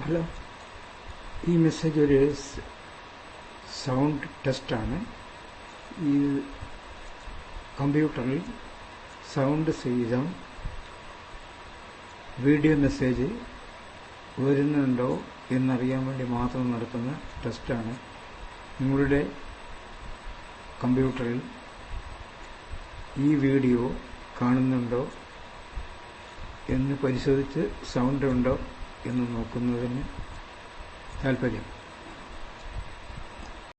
Hello, ഈ message ഒരു sound ടെസ്റ്റാണ്. ഈ കമ്പ്യൂട്ടറിൽ സൗണ്ട് സഹിതം വീഡിയോ മെസ്സേജ് വരുന്നുണ്ടോ എന്നറിയാൻ വേണ്ടി മാത്രം നടത്തുന്ന ടെസ്റ്റാണ്. നിങ്ങളുടെ കമ്പ്യൂട്ടറിൽ ഈ വീഡിയോ കാണുന്നുണ്ടോ എന്ന് പരിശോധിച്ച് സൗണ്ട് ഉണ്ടോ എന്ന് നോക്കുന്നതിന് താൽപ്പര്യം.